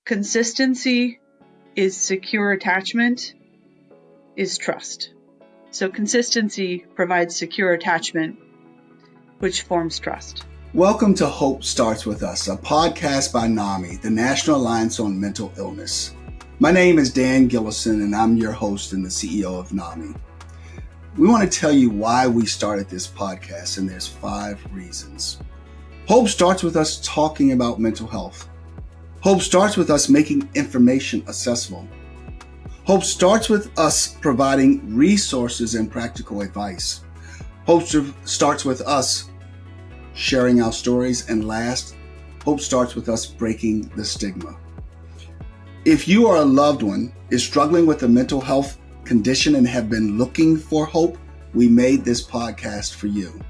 Consistency is secure attachment, is trust. So consistency provides secure attachment, which forms trust. Welcome to Hope Starts With Us, a podcast by NAMI, the National Alliance on Mental Illness. My name is Dan Gillison, and I'm your host and the CEO of NAMI. We want to tell you why we started this podcast, and there's 5 reasons. Hope starts with us talking about mental health. Hope starts with us making information accessible. Hope starts with us providing resources and practical advice. Hope starts with us sharing our stories. And last, hope starts with us breaking the stigma. If you are a loved one, is struggling with a mental health condition and have been looking for hope, we made this podcast for you.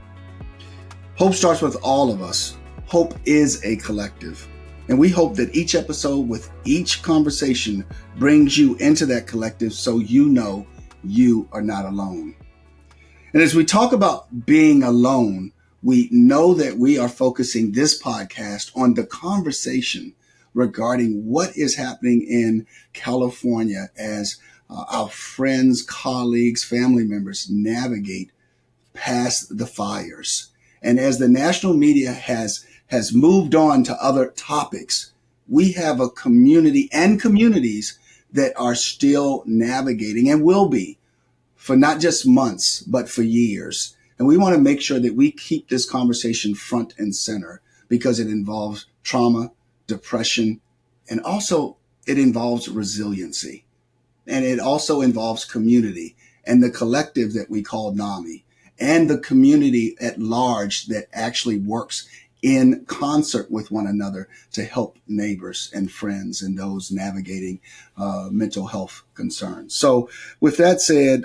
Hope starts with all of us. Hope is a collective. And we hope that each episode with each conversation brings you into that collective so you know you are not alone. And as we talk about being alone, we know that we are focusing this podcast on the conversation regarding what is happening in California as our friends, colleagues, family members navigate past the fires. And as the national media has moved on to other topics, we have a community and communities that are still navigating and will be for not just months, but for years. And we want to make sure that we keep this conversation front and center because it involves trauma, depression, and also it involves resiliency. And it also involves community and the collective that we call NAMI and the community at large that actually works in concert with one another to help neighbors and friends and those navigating mental health concerns. So with that said,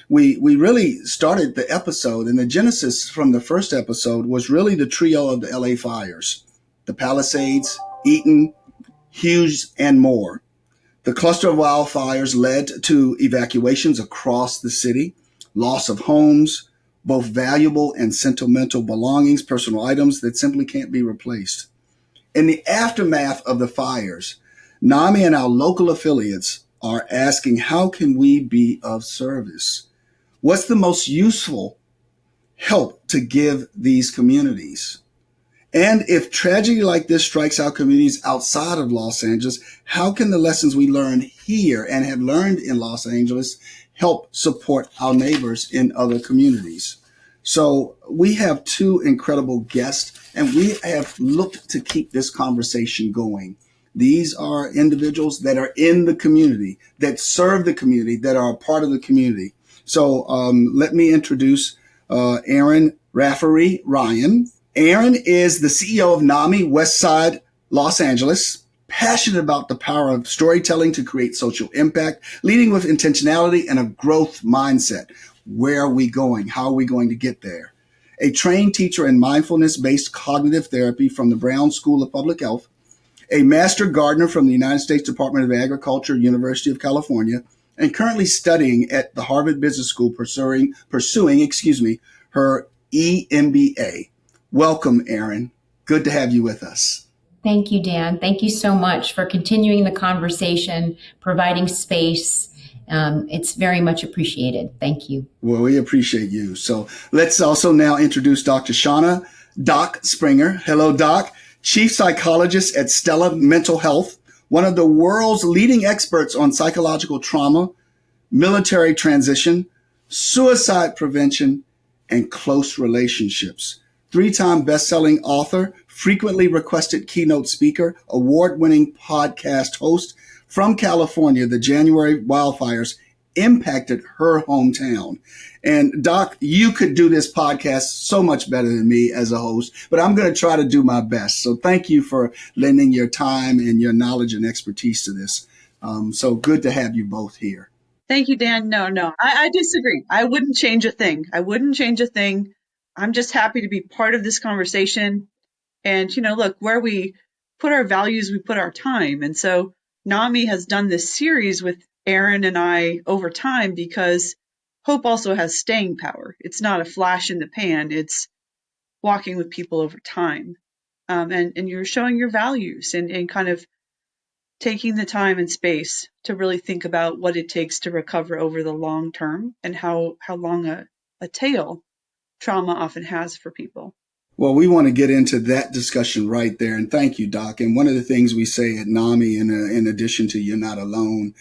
we really started the episode, and the genesis from the first episode was really the trio of the LA fires, the Palisades, Eaton, Hughes, and more. The cluster of wildfires led to evacuations across the city, loss of homes, both valuable and sentimental belongings, personal items that simply can't be replaced. In the aftermath of the fires, NAMI and our local affiliates are asking, how can we be of service? What's the most useful help to give these communities? And if tragedy like this strikes our communities outside of Los Angeles, how can the lessons we learn here and have learned in Los Angeles help support our neighbors in other communities? So we have 2 incredible guests, and we have looked to keep this conversation going. These are individuals that are in the community, that serve the community, that are a part of the community. So let me introduce Erin, Raftery, Ryan. Erin is the CEO of NAMI Westside Los Angeles, passionate about the power of storytelling to create social impact, leading with intentionality and a growth mindset. Where are we going? How are we going to get there? A trained teacher in mindfulness-based cognitive therapy from the Brown School of Public Health, a master gardener from the United States Department of Agriculture, University of California, and currently studying at the Harvard Business School pursuing her EMBA. Welcome, Erin. Good to have you with us. Thank you, Dan. Thank you so much for continuing the conversation, providing space. It's very much appreciated. Thank you. Well, we appreciate you. So let's also now introduce Dr. Shauna Doc Springer. Hello, Doc. Chief Psychologist at Stella Mental Health, one of the world's leading experts on psychological trauma, military transition, suicide prevention, and close relationships. 3-time best-selling author, frequently requested keynote speaker, award-winning podcast host. From California, the January wildfires impacted her hometown. And Doc, you could do this podcast so much better than me as a host, but I'm going to try to do my best. So thank you for lending your time and your knowledge and expertise to this. So good to have you both here. Thank you, Dan. No, I disagree. I wouldn't change a thing. I'm just happy to be part of this conversation. And, look, where we put our values, we put our time. And so NAMI has done this series with Erin and I over time because hope also has staying power. It's not a flash in the pan. It's walking with people over time. And you're showing your values and kind of taking the time and space to really think about what it takes to recover over the long term and how long a tail trauma often has for people. Well, we want to get into that discussion right there. And thank you, Doc. And one of the things we say at NAMI, in addition to You're Not Alone,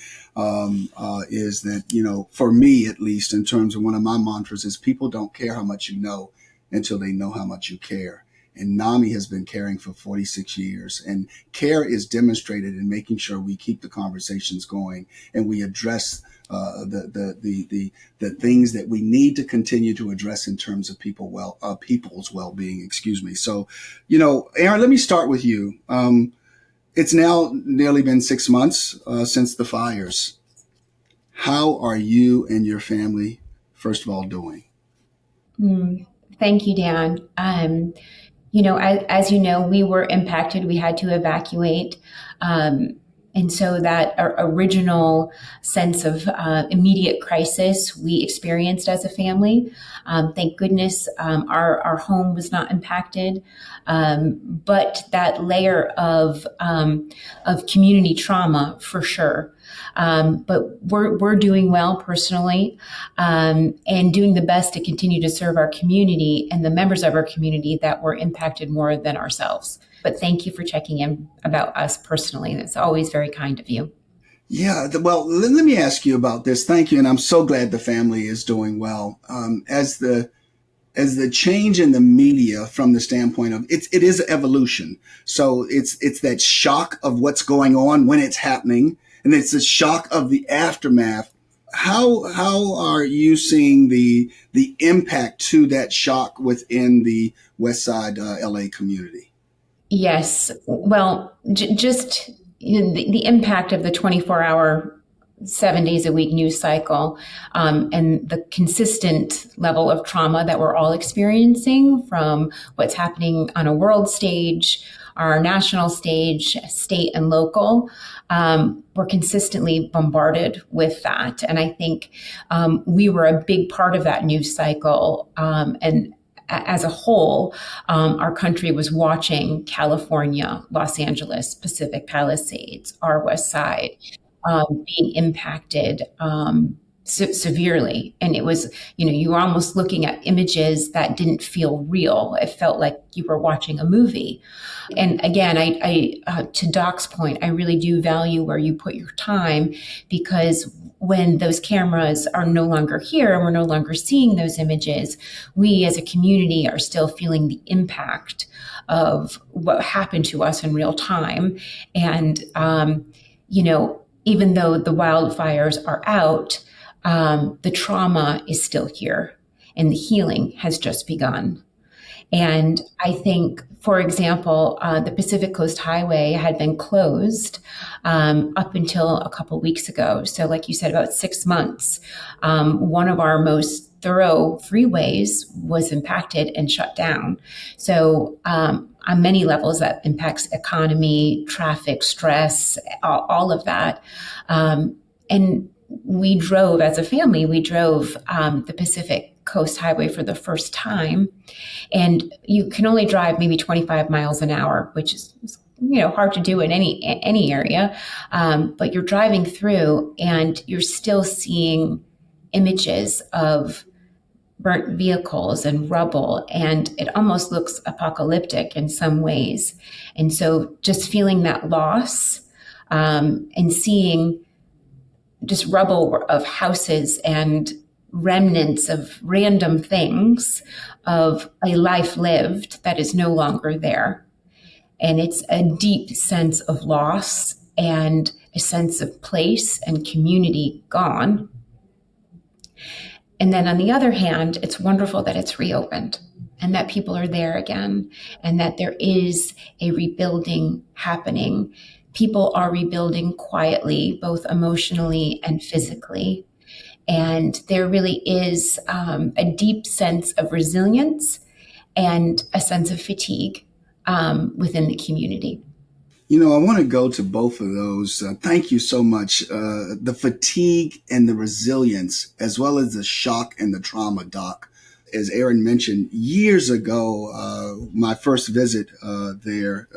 is that, for me, at least, in terms of one of my mantras, is people don't care how much you know until they know how much you care. And NAMI has been caring for 46 years. And care is demonstrated in making sure we keep the conversations going and we address the things that we need to continue to address in terms of people's well-being. Excuse me. So, Erin, let me start with you. It's now nearly been 6 months since the fires. How are you and your family, first of all, doing? Thank you, Dan. As you know, we were impacted. We had to evacuate. And so that original sense of immediate crisis we experienced as a family. Thank goodness our home was not impacted. But that layer of community trauma for sure. But we're doing well personally, and doing the best to continue to serve our community and the members of our community that were impacted more than ourselves. But thank you for checking in about us personally. That's always very kind of you. Yeah, well, let me ask you about this. Thank you, and I'm so glad the family is doing well. As the change in the media from the standpoint of it is evolution. So it's that shock of what's going on when it's happening, and it's the shock of the aftermath. How are you seeing the impact to that shock within the West Side LA community? Yes. Well, just the impact of the 24-hour, 7 days a week news cycle, and the consistent level of trauma that we're all experiencing from what's happening on a world stage, our national stage, state and local. We're consistently bombarded with that. And I think we were a big part of that news cycle. And as a whole, our country was watching California, Los Angeles, Pacific Palisades, our West Side, being impacted severely. And it was, you were almost looking at images that didn't feel real. It felt like you were watching a movie. And again, I to Doc's point, I really do value where you put your time, because when those cameras are no longer here and we're no longer seeing those images, we as a community are still feeling the impact of what happened to us in real time. And, even though the wildfires are out, the trauma is still here and the healing has just begun. And I think, for example, the Pacific Coast Highway had been closed up until a couple weeks ago. So like you said, about 6 months. One of our most thorough freeways was impacted and shut down. So on many levels, that impacts economy, traffic, stress, all of that. And we drove, as a family, the Pacific Coast Highway for the first time. And you can only drive maybe 25 miles an hour, which is hard to do in any area. But you're driving through and you're still seeing images of burnt vehicles and rubble, and it almost looks apocalyptic in some ways. And so just feeling that loss, and seeing just rubble of houses and remnants of random things of a life lived that is no longer there. And it's a deep sense of loss and a sense of place and community gone. And then on the other hand, it's wonderful that it's reopened and that people are there again and that there is a rebuilding happening. People are rebuilding quietly, both emotionally and physically. And there really is a deep sense of resilience and a sense of fatigue within the community. I want to go to both of those. Thank you so much. The fatigue and the resilience, as well as the shock and the trauma, Doc. As Erin mentioned, years ago, my first visit there,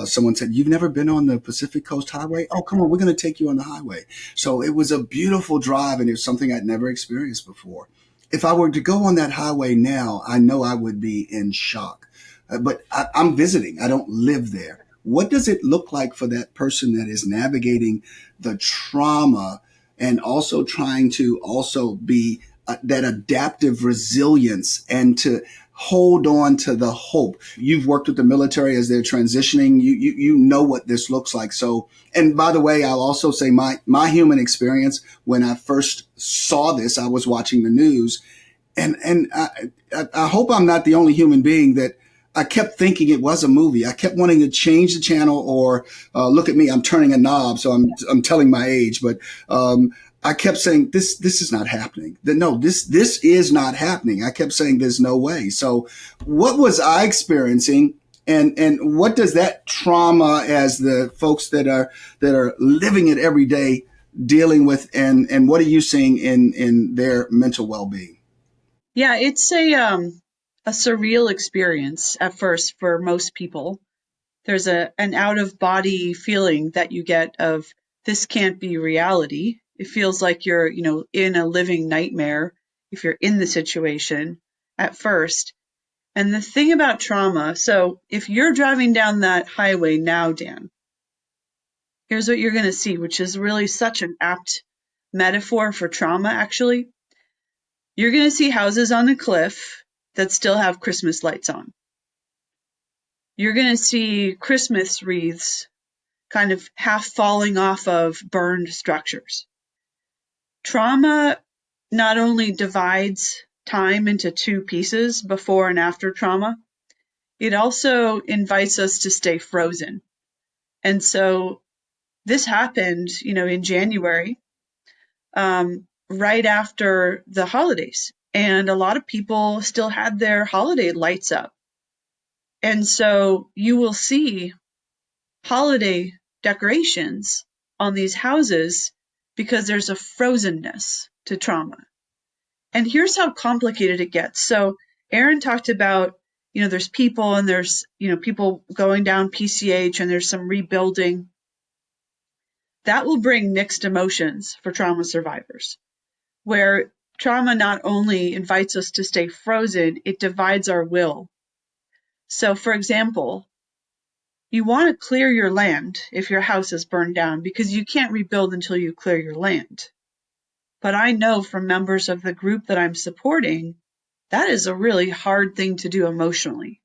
Someone said, "You've never been on the Pacific Coast Highway? Oh, come on, we're going to take you on the highway." So it was a beautiful drive, and it was something I'd never experienced before. If I were to go on that highway now, I know I would be in shock. But I'm visiting. I don't live there. What does it look like for that person that is navigating the trauma and also trying to also be that adaptive resilience and to hold on to the hope? You've worked with the military as they're transitioning. You know what this looks like. So, and by the way, I'll also say my human experience when I first saw this, I was watching the news, and I hope I'm not the only human being that I kept thinking it was a movie. I kept wanting to change the channel or look at me. I'm turning a knob, so I'm telling my age, but I kept saying this is not happening. No, this is not happening. I kept saying there's no way. So what was I experiencing, and what does that trauma, as the folks that are living it every day, dealing with, and what are you seeing in their mental well-being? Yeah, it's a surreal experience at first for most people. There's an out of body feeling that you get of this can't be reality. It feels like you're, in a living nightmare if you're in the situation at first. And the thing about trauma, so if you're driving down that highway now, Dan, here's what you're going to see, which is really such an apt metaphor for trauma, actually. You're going to see houses on a cliff that still have Christmas lights on. You're going to see Christmas wreaths kind of half falling off of burned structures. Trauma not only divides time into two pieces, before and after trauma, it also invites us to stay frozen. And so this happened, in January, right after the holidays. And a lot of people still had their holiday lights up. And so you will see holiday decorations on these houses because there's a frozenness to trauma. And here's how complicated it gets. So Erin talked about, there's people and there's, people going down PCH and there's some rebuilding. That will bring mixed emotions for trauma survivors, where trauma not only invites us to stay frozen, it divides our will. So, for example, you want to clear your land if your house is burned down because you can't rebuild until you clear your land. But I know from members of the group that I'm supporting, that is a really hard thing to do emotionally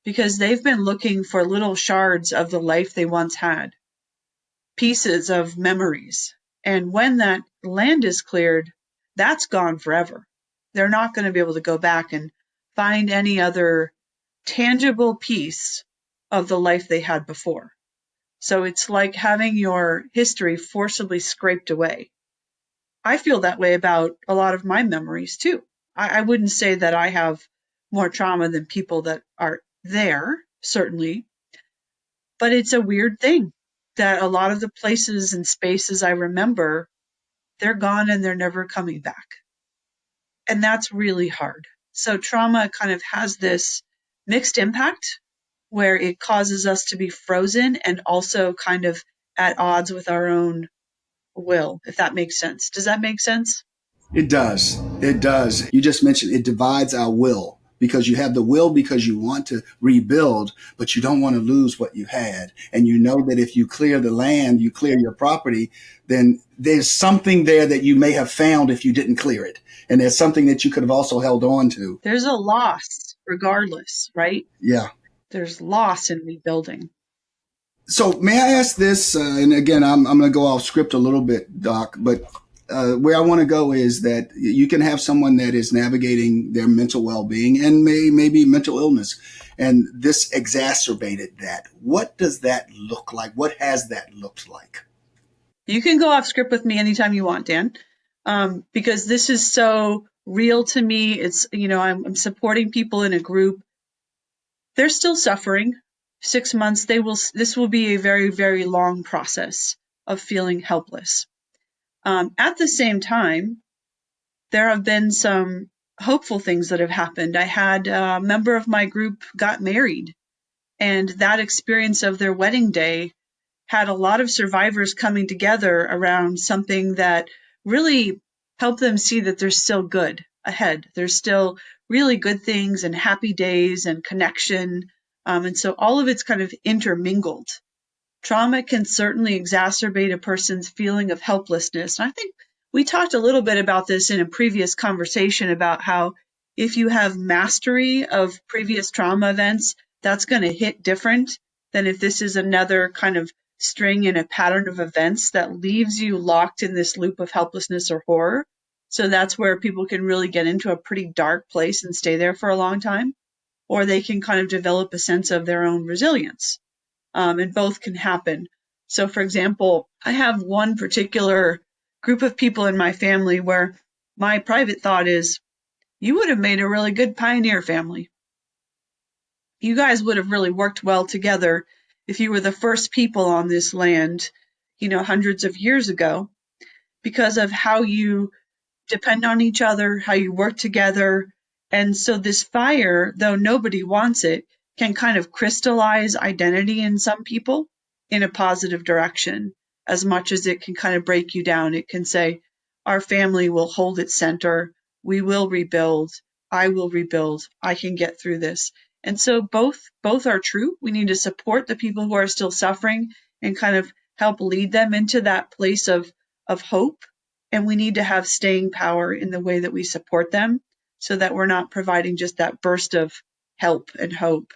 because they've been looking for little shards of the life they once had, pieces of memories. And when that land is cleared, that's gone forever. They're not going to be able to go back and find any other tangible piece of the life they had before. So it's like having your history forcibly scraped away. I feel that way about a lot of my memories too. I wouldn't say that I have more trauma than people that are there, certainly, but it's a weird thing that a lot of the places and spaces I remember, they're gone and they're never coming back. And that's really hard. So trauma kind of has this mixed impact where it causes us to be frozen and also kind of at odds with our own will, if that makes sense. Does that make sense? It does. It does. You just mentioned it divides our will because you have the will because you want to rebuild, but you don't want to lose what you had. And you know that if you clear the land, you clear your property, then there's something there that you may have found if you didn't clear it. And there's something that you could have also held on to. There's a loss regardless, right? Yeah. There's loss in rebuilding. So may I ask this, and again, I'm going to go off script a little bit, Doc, but where I want to go is that you can have someone that is navigating their mental well-being and maybe mental illness, and this exacerbated that. What does that look like? What has that looked like? You can go off script with me anytime you want, Dan, because this is so real to me. It's, I'm supporting people in a group. They're still suffering. 6 months, this will be a very, very long process of feeling helpless. At the same time, there have been some hopeful things that have happened. I had a member of my group got married, And that experience of their wedding day had a lot of survivors coming together around something that really helped them see that there's still good ahead. There's still really good things and happy days and connection. And so all of it's kind of intermingled. Trauma can certainly exacerbate a person's feeling of helplessness. And I think we talked a little bit about this in a previous conversation about how if you have mastery of previous trauma events, that's going to hit different than if this is another kind of string in a pattern of events that leaves you locked in this loop of helplessness or horror. So that's where people can really get into a pretty dark place and stay there for a long time, or they can kind of develop a sense of their own resilience. And both can happen. So, for example, I have one particular group of people in my family where my private thought is, you would have made a really good pioneer family. You guys would have really worked well together if you were the first people on this land, hundreds of years ago, because of how you depend on each other, how you work together. And so this fire, though nobody wants it, can kind of crystallize identity in some people in a positive direction, as much as it can kind of break you down. It can say, our family will hold its center. We will rebuild. I will rebuild. I can get through this. And so both are true. We need to support the people who are still suffering and kind of help lead them into that place of hope. And we need to have staying power in the way that we support them so that we're not providing just that burst of help and hope.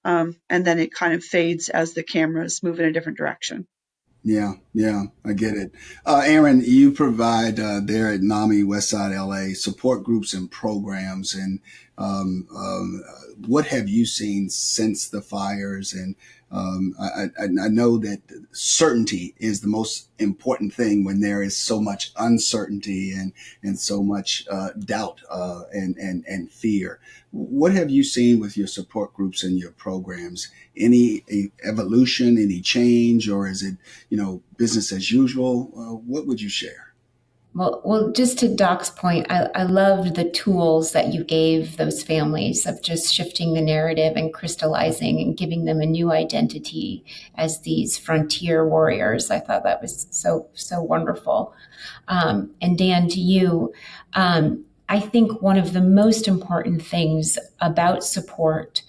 And then it kind of fades as the cameras move in a different direction. Yeah, I get it. Erin, you provide there at NAMI Westside LA support groups and programs. And what have you seen since the fires? And I know that certainty is the most important thing when there is so much uncertainty and so much doubt and fear. What have you seen with your support groups and your programs? Any evolution, any change, or is it, business as usual? What would you share? Well, just to Doc's point, I loved the tools that you gave those families of just shifting the narrative and crystallizing and giving them a new identity as these frontier warriors. I thought that was so wonderful. And Dan, to you, I think one of the most important things about support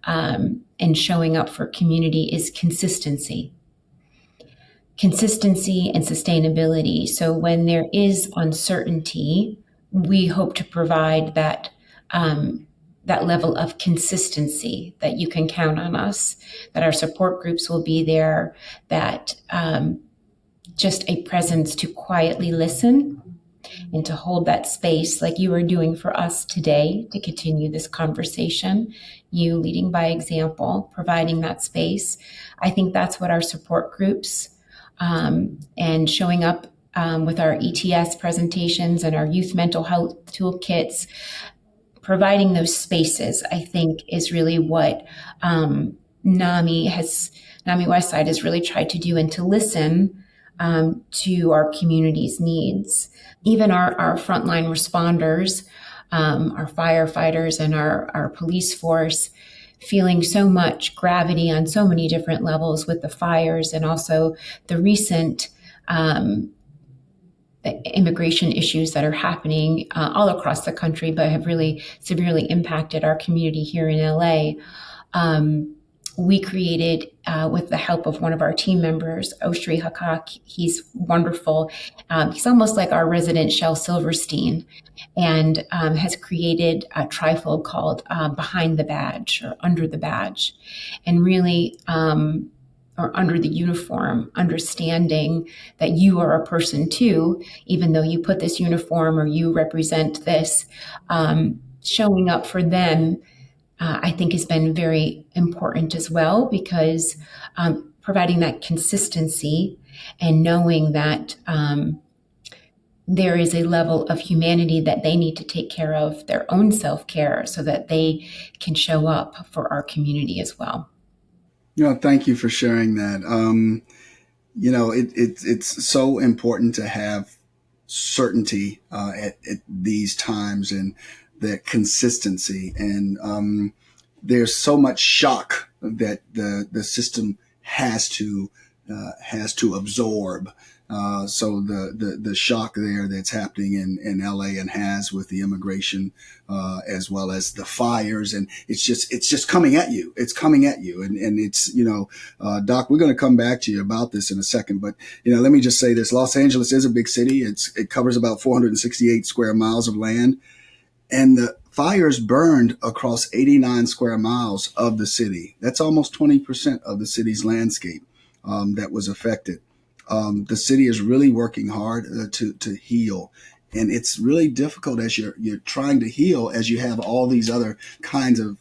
and showing up for community is consistency and sustainability. So when there is uncertainty, we hope to provide that level of consistency that you can count on us, that our support groups will be there, that just a presence to quietly listen and to hold that space like you are doing for us today to continue this conversation, you leading by example, providing that space. I think that's what our support groups and showing up with our ETS presentations and our youth mental health toolkits, providing those spaces, I think is really what NAMI Westside has really tried to do, and to listen to our community's needs. Even our frontline responders, our firefighters and our police force, feeling so much gravity on so many different levels with the fires and also the recent immigration issues that are happening all across the country, but have really severely impacted our community here in LA. We created, with the help of one of our team members, Oshri Hakak, he's wonderful. He's almost like our resident Shel Silverstein, and has created a trifold called Behind the Badge or Under the Badge, and really, or under the uniform, understanding that you are a person too, even though you put this uniform or you represent this, showing up for them. I think has been very important as well, because providing that consistency and knowing that there is a level of humanity that they need to take care of their own self-care so that they can show up for our community as well. Thank you for sharing that. It's so important to have certainty at these times, and the consistency. And there's so much shock that the system has to absorb. So the shock there that's happening in LA and has with the immigration, as well as the fires, and it's just coming at you. It's coming at you, and it's Doc, we're going to come back to you about this in a second, but let me just say this: Los Angeles is a big city. It covers about 468 square miles of land, and the fires burned across 89 square miles of the city. That's almost 20% of the city's landscape that was affected. The city is really working hard to heal. And it's really difficult as you're trying to heal, as you have all these other kinds of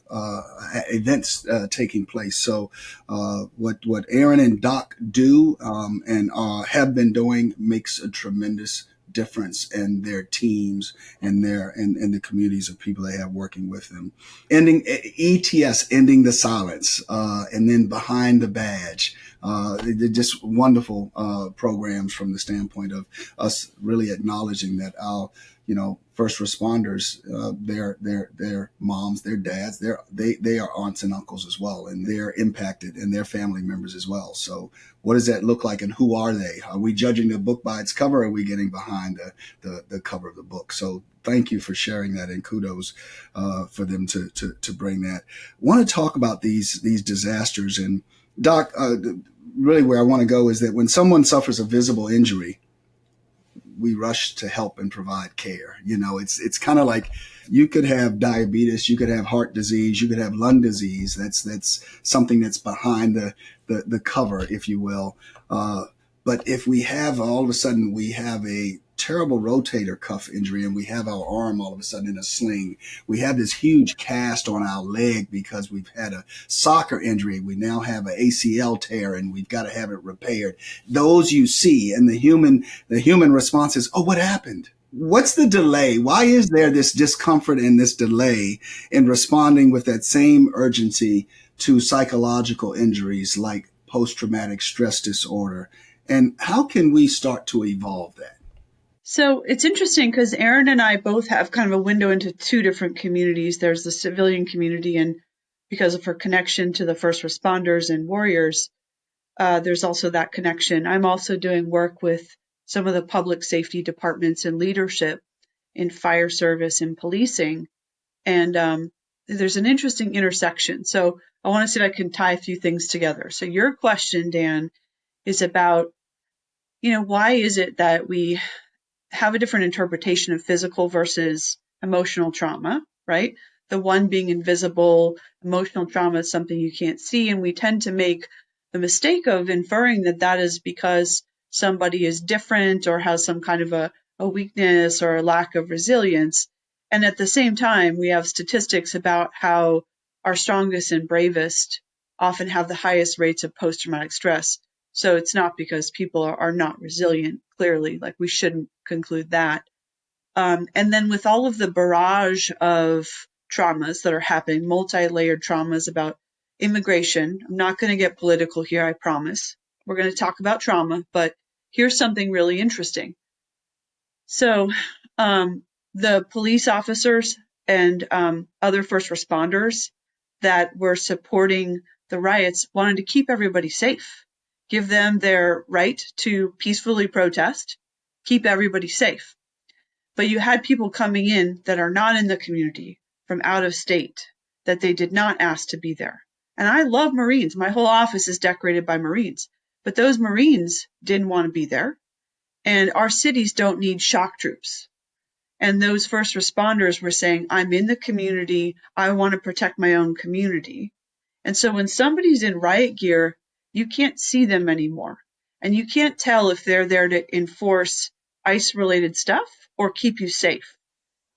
events taking place. So what Erin and Doc do and have been doing makes a tremendous difference in their teams and the communities of people they have working with them. Ending ETS, ending the silence, and then behind the badge. They're just wonderful programs from the standpoint of us really acknowledging that our first responders, their moms, their dads, they are aunts and uncles as well, and they're impacted, and their family members as well. So what does that look like, and who are they? Are we judging the book by its cover, or are we getting behind the cover of the book? So thank you for sharing that, and kudos for them to bring that. I want to talk about these disasters, and Doc, really where I want to go is that when someone suffers a visible injury, we rush to help and provide care. It's kind of like you could have diabetes, you could have heart disease, you could have lung disease. That's something that's behind the cover, if you will. But if we have all of a sudden we have a terrible rotator cuff injury and we have our arm all of a sudden in a sling, we have this huge cast on our leg because we've had a soccer injury, we now have an ACL tear and we've got to have it repaired. Those you see, and the human response is, oh, what happened? What's the delay? Why is there this discomfort and this delay in responding with that same urgency to psychological injuries like post-traumatic stress disorder? And how can we start to evolve that? So it's interesting because Erin and I both have kind of a window into two different communities. There's the civilian community, and because of her connection to the first responders and warriors, there's also that connection. I'm also doing work with some of the public safety departments and leadership in fire service and policing. And there's an interesting intersection. So I want to see if I can tie a few things together. So your question, Dan, is about, why is it that we have a different interpretation of physical versus emotional trauma, right? The one being invisible, emotional trauma is something you can't see. And we tend to make the mistake of inferring that that is because somebody is different or has some kind of a weakness or a lack of resilience. And at the same time, we have statistics about how our strongest and bravest often have the highest rates of post-traumatic stress. So it's not because people are not resilient, clearly, like we shouldn't conclude that. And then with all of the barrage of traumas that are happening, multi-layered traumas about immigration, I'm not going to get political here, I promise. We're going to talk about trauma, but here's something really interesting. So the police officers and other first responders that were supporting the riots wanted to keep everybody safe, give them their right to peacefully protest, keep everybody safe. But you had people coming in that are not in the community from out of state that they did not ask to be there. And I love Marines. My whole office is decorated by Marines. But those Marines didn't want to be there. And our cities don't need shock troops. And those first responders were saying, I'm in the community. I want to protect my own community. And so when somebody's in riot gear, you can't see them anymore. And you can't tell if they're there to enforce ICE-related stuff or keep you safe.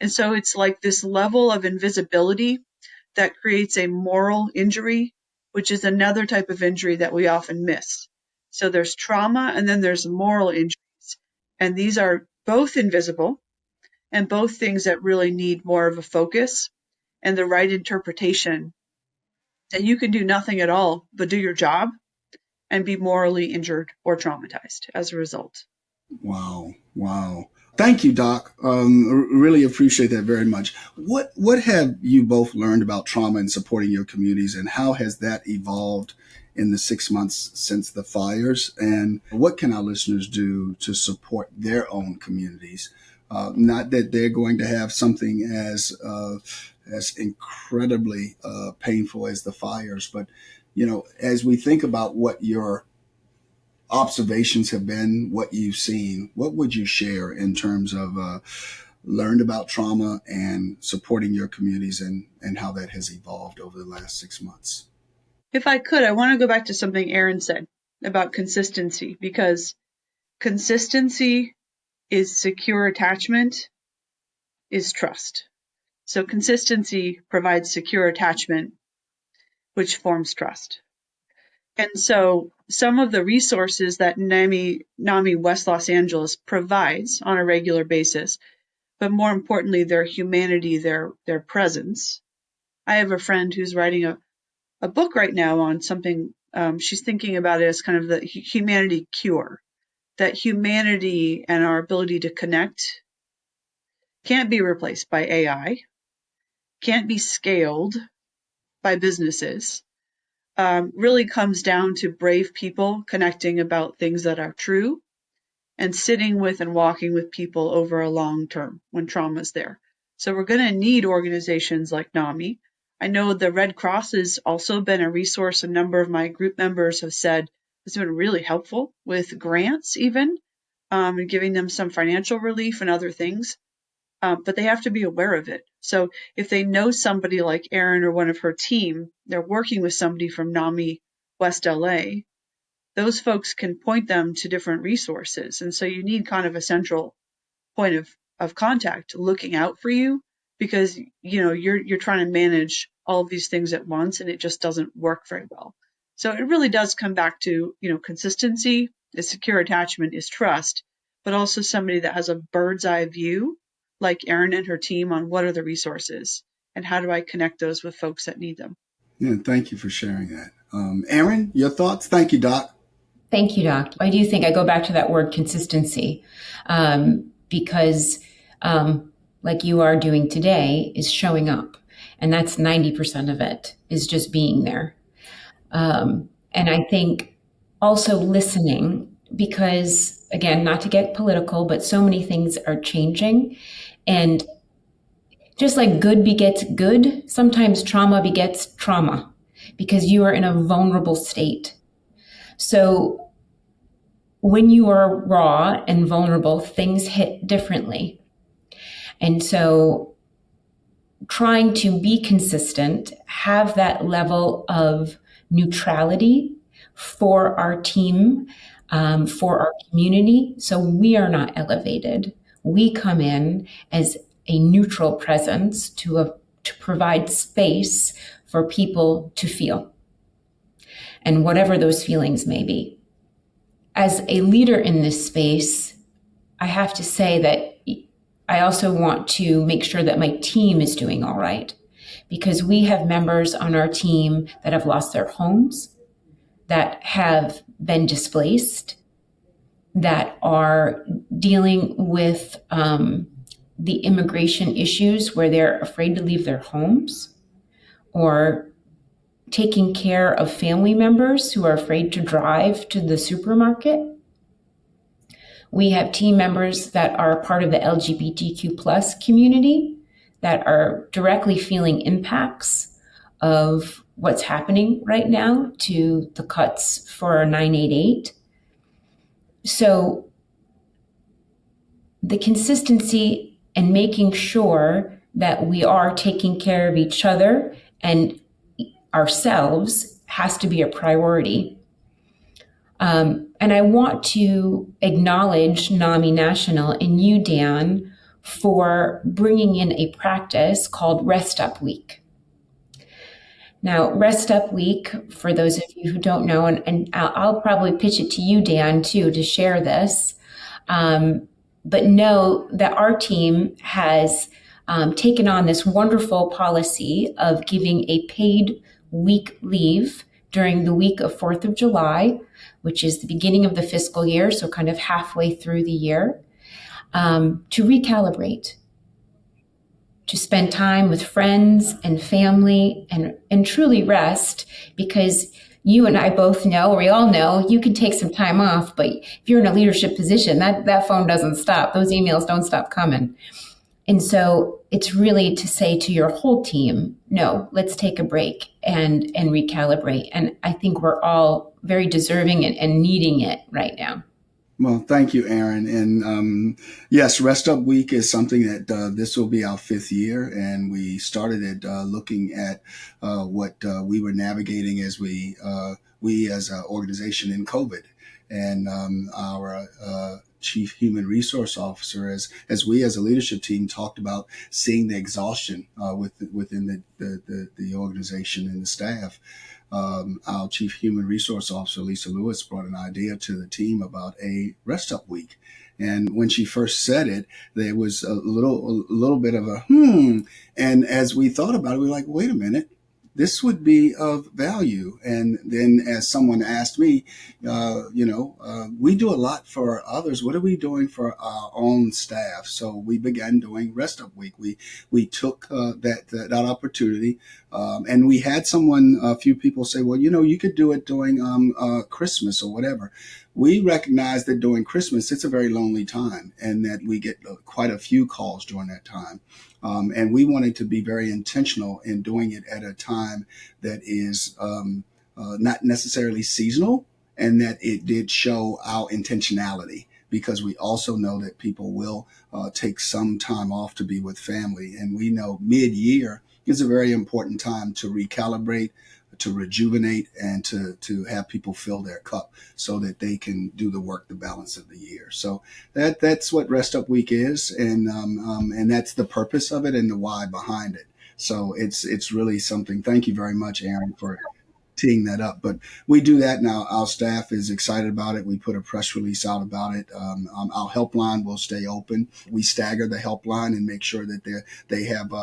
And so it's like this level of invisibility that creates a moral injury, which is another type of injury that we often miss. So there's trauma and then there's moral injuries. And these are both invisible and both things that really need more of a focus and the right interpretation. And you can do nothing at all but do your job and be morally injured or traumatized as a result. Wow. Wow. Thank you, Doc. Really appreciate that very much. What have you both learned about trauma and supporting your communities, and how has that evolved in the 6 months since the fires? And what can our listeners do to support their own communities? Not that they're going to have something as incredibly painful as the fires, but as we think about what your observations have been, what you've seen, what would you share in terms of learned about trauma and supporting your communities, and how that has evolved over the last 6 months? If I could, I want to go back to something Erin said about consistency, because consistency is secure attachment, is trust. So consistency provides secure attachment, which forms trust. And so some of the resources that NAMI West Los Angeles provides on a regular basis, but more importantly, their humanity, their presence. I have a friend who's writing a book right now on something. She's thinking about it as kind of the humanity cure, that humanity and our ability to connect can't be replaced by AI, can't be scaled by businesses. Really comes down to brave people connecting about things that are true and sitting with and walking with people over a long term when trauma is there. So we're going to need organizations like NAMI. I know the Red Cross has also been a resource. A number of my group members have said it's been really helpful with grants even, and giving them some financial relief and other things. But they have to be aware of it. So if they know somebody like Erin or one of her team, they're working with somebody from NAMI West LA, those folks can point them to different resources. And so you need kind of a central point of contact looking out for you, because you're trying to manage all of these things at once, and it just doesn't work very well. So it really does come back to consistency, is secure attachment, is trust, but also somebody that has a bird's eye view, like Erin and her team, on what are the resources and how do I connect those with folks that need them. Yeah, thank you for sharing that. Erin, your thoughts? Thank you, Doc. Thank you, Doc. I do think I go back to that word consistency, because like you are doing today, is showing up. And that's 90% of it, is just being there. And I think also listening, because again, not to get political, but so many things are changing. And just like good begets good, sometimes trauma begets trauma, because you are in a vulnerable state. So when you are raw and vulnerable, things hit differently. And so trying to be consistent, have that level of neutrality for our team, for our community, so we are not elevated. We come in as a neutral presence to provide space for people to feel, and whatever those feelings may be. As a leader in this space, I have to say that I also want to make sure that my team is doing all right, because we have members on our team that have lost their homes, that have been displaced, that are dealing with the immigration issues where they're afraid to leave their homes, or taking care of family members who are afraid to drive to the supermarket. We have team members that are part of the LGBTQ plus community that are directly feeling impacts of what's happening right now to the cuts for 988. So the consistency and making sure that we are taking care of each other and ourselves has to be a priority. And I want to acknowledge NAMI National and you, Dan, for bringing in a practice called Rest Up Week. Now, Rest Up Week, for those of you who don't know, and I'll probably pitch it to you, Dan, too, to share this, but know that our team has taken on this wonderful policy of giving a paid week leave during the week of 4th of July, which is the beginning of the fiscal year, so kind of halfway through the year, to recalibrate, to spend time with friends and family and truly rest, because you and I both know, or we all know, you can take some time off, but if you're in a leadership position, that phone doesn't stop. Those emails don't stop coming. And so it's really to say to your whole team, no, let's take a break and recalibrate. And I think we're all very deserving and needing it right now. Well, thank you, Erin. And yes, Rest Up Week is something that this will be our 5th year. And we started it looking at what we were navigating as we as an organization in COVID. And our Chief Human Resource Officer, as we as a leadership team talked about seeing the exhaustion within the organization and the staff. Our Chief Human Resource Officer, Lisa Lewis, brought an idea to the team about a Rest Up Week. And when she first said it, there was a little bit of a And as we thought about it, we were like, wait a minute, this would be of value. And then as someone asked me, we do a lot for others. What are we doing for our own staff? So we began doing Rest Up Week. We took that opportunity. And we had a few people say, well, you could do it during Christmas or whatever. We recognize that during Christmas, it's a very lonely time, and that we get quite a few calls during that time. And we wanted to be very intentional in doing it at a time that is not necessarily seasonal, and that it did show our intentionality, because we also know that people will take some time off to be with family. And we know mid-year is a very important time to recalibrate, to rejuvenate, and to have people fill their cup so that they can do the work the balance of the year. So that's what Rest Up Week is, and that's the purpose of it and the why behind it. So it's really something. Thank you very much, Erin, for teeing that up. But we do that now. Our staff is excited about it. We put a press release out about it. Our helpline will stay open. We stagger the helpline and make sure that they have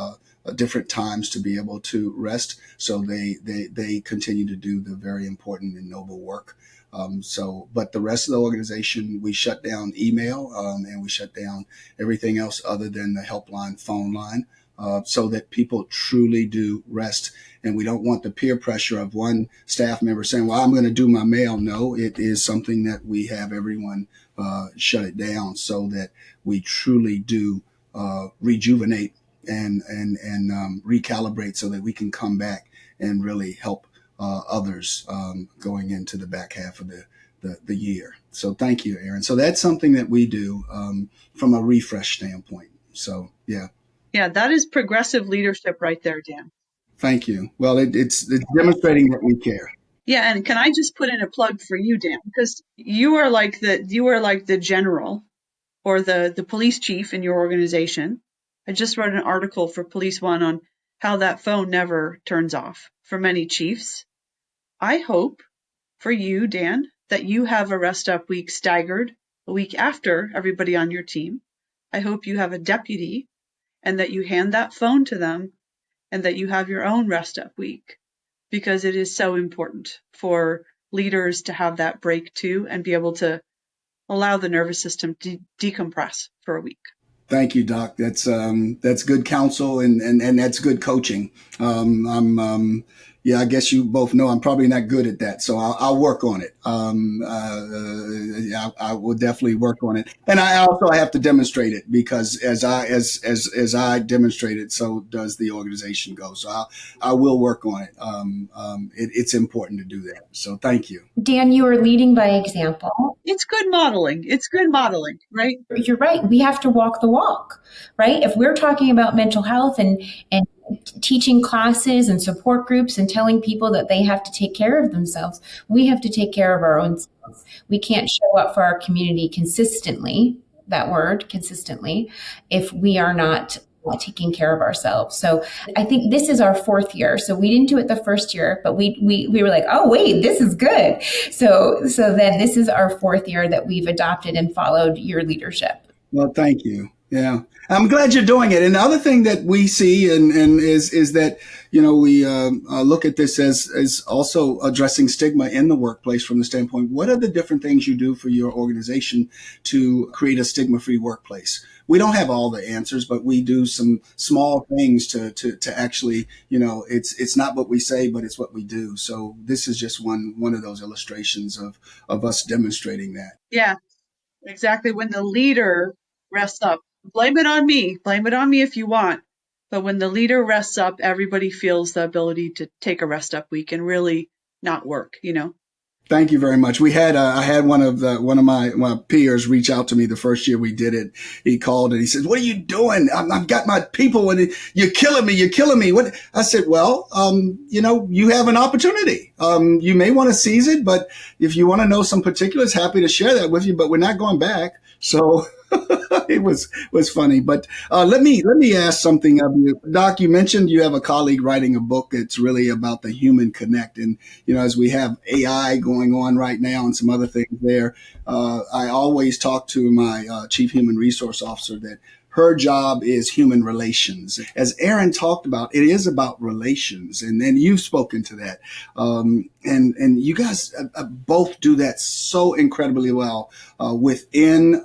different times to be able to rest, so they continue to do the very important and noble work. But the rest of the organization, we shut down email and we shut down everything else other than the helpline phone line, so that people truly do rest. And we don't want the peer pressure of one staff member saying, well, I'm going to do my mail. No, it is something that we have everyone shut it down, so that we truly do rejuvenate and recalibrate, so that we can come back and really help others going into the back half of the year. So thank you, Erin. So that's something that we do from a refresh standpoint. So, yeah. Yeah, that is progressive leadership right there, Dan. Thank you. Well, it's demonstrating that we care. Yeah, and can I just put in a plug for you, Dan? Because you are like the general or the police chief in your organization. I just wrote an article for Police One on how that phone never turns off for many chiefs. I hope for you, Dan, that you have a Rest Up Week staggered a week after everybody on your team. I hope you have a deputy, and that you hand that phone to them, and that you have your own Rest Up Week, because it is so important for leaders to have that break too, and be able to allow the nervous system to decompress for a week. Thank you, Doc. That's good counsel and that's good coaching. I guess you both know I'm probably not good at that, so I'll work on it. I will definitely work on it, and I also have to demonstrate it, because as I demonstrate it, so does the organization go. So I will work on it. It's important to do that. So thank you, Dan. You are leading by example. It's good modeling. It's good modeling, right? You're right. We have to walk the walk, right? If we're talking about mental health and teaching classes and support groups and telling people that they have to take care of themselves, we have to take care of our own selves. We can't show up for our community consistently, that word, consistently, if we are not taking care of ourselves. So I think this is our 4th year. So we didn't do it the first year, but we were like, oh, wait, this is good. So then this is our 4th year that we've adopted and followed your leadership. Well, thank you. Yeah, I'm glad you're doing it. And the other thing that we see and is that we look at this as also addressing stigma in the workplace from the standpoint, what are the different things you do for your organization to create a stigma-free workplace? We don't have all the answers, but we do some small things to actually, it's not what we say, but it's what we do. So this is just one of those illustrations of us demonstrating that. Yeah, exactly. When the leader rests up, blame it on me. Blame it on me if you want. But when the leader rests up, everybody feels the ability to take a rest up week and really not work, Thank you very much. I had one of my peers reach out to me the first year we did it. He called and he said, "What are you doing? I've got my people and you're killing me. You're killing me." What I said, well, you have an opportunity. You may want to seize it, but if you want to know some particulars, happy to share that with you, but we're not going back. So it was funny, but let me ask something of you, Doc. You mentioned you have a colleague writing a book that's really about the human connect, and as we have AI going on right now and some other things there, I always talk to my chief human resource officer that her job is human relations. As Erin talked about, it is about relations, and then you've spoken to that, and you guys both do that so incredibly well within